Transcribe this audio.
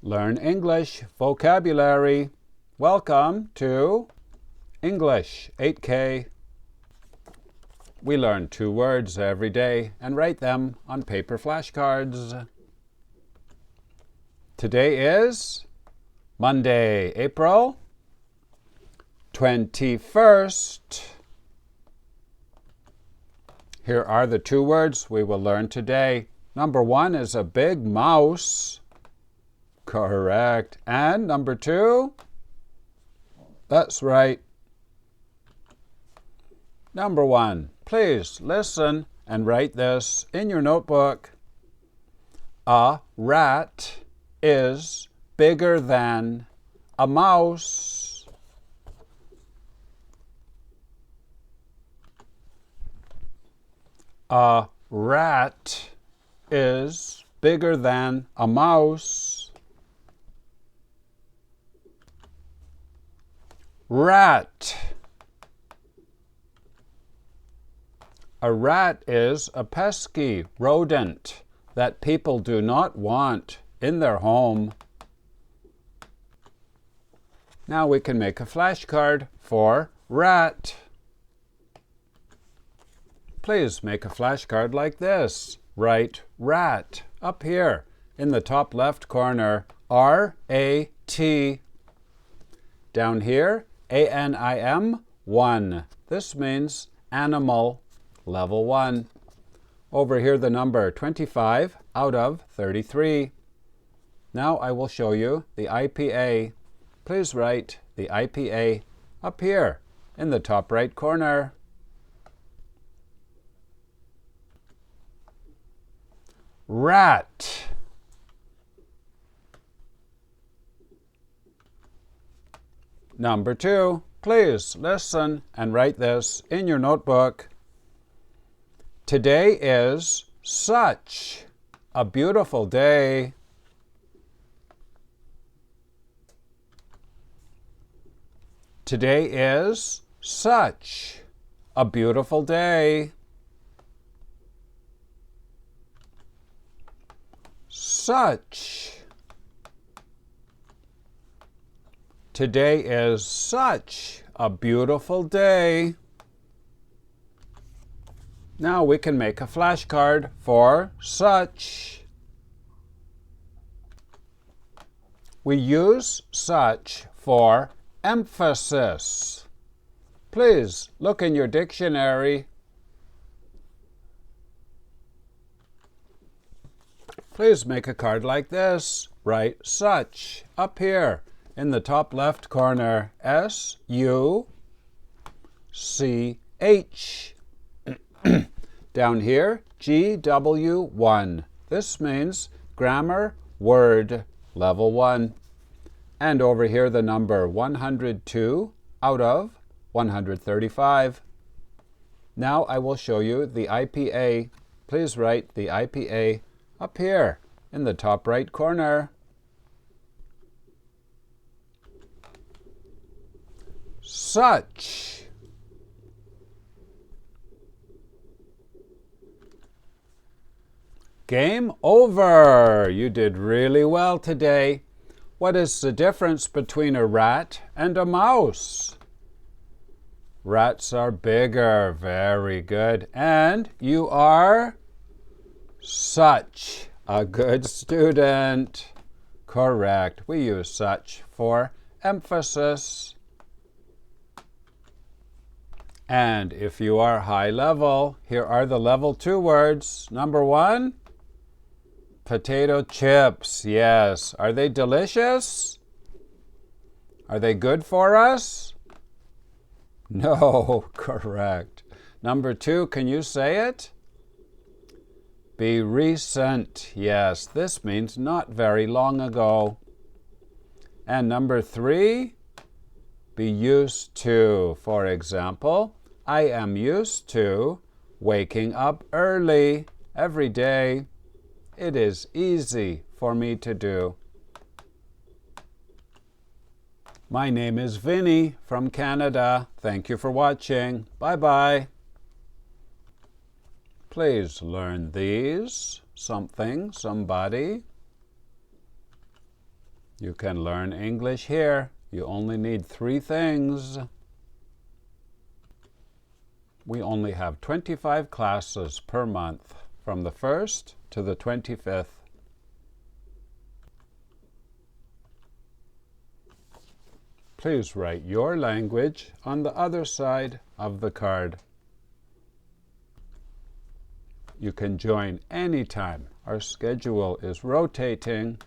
Learn English vocabulary. Welcome to English 8K. We learn 2 words every day and write them on paper flashcards. Today is Monday, April 21st. Here are the 2 words we will learn today. Number 1 is a big mouse. Correct. And number 2? That's right. Number 1. Please listen and write this in your notebook. A rat is bigger than a mouse. A rat is bigger than a mouse. Rat. A rat is a pesky rodent that people do not want in their home. Now we can make a flashcard for rat. Please make a flashcard like this. Write rat up here in the top left corner. R-A-T. Down here, A-N-I-M, 1. This means animal, level 1. Over here, the number 25 out of 33. Now I will show you the IPA. Please write the IPA up here in the top right corner. Rat. Number 2, please listen and write this in your notebook. Today is such a beautiful day. Today is such a beautiful day. Such. Today is such a beautiful day. Now we can make a flashcard for such. We use such for emphasis. Please look in your dictionary. Please make a card like this. Write such up here in the top left corner. S-U-C-H. Down here, GW1. This means grammar word level 1. And over here, the number 102 out of 135. Now I will show you the IPA. Please write the IPA up here in the top right corner. Such. Game over. You did really well today. What is the difference between a rat and a mouse? Rats are bigger. Very good. And you are such a good student. Correct. We use such for emphasis. And if you are high level, here are the level 2 words. Number 1, potato chips. Yes. Are they delicious? Are they good for us? No. Correct. Number 2, can you say it? Be recent. Yes. This means not very long ago. And number 3, be used to. For example, I am used to waking up early every day. It is easy for me to do. My name is Vinny from Canada. Thank you for watching. Bye-bye. Please learn these. Something, somebody. You can learn English here. You only need 3 things. We only have 25 classes per month, from the 1st to the 25th. Please write your language on the other side of the card. You can join anytime. Our schedule is rotating.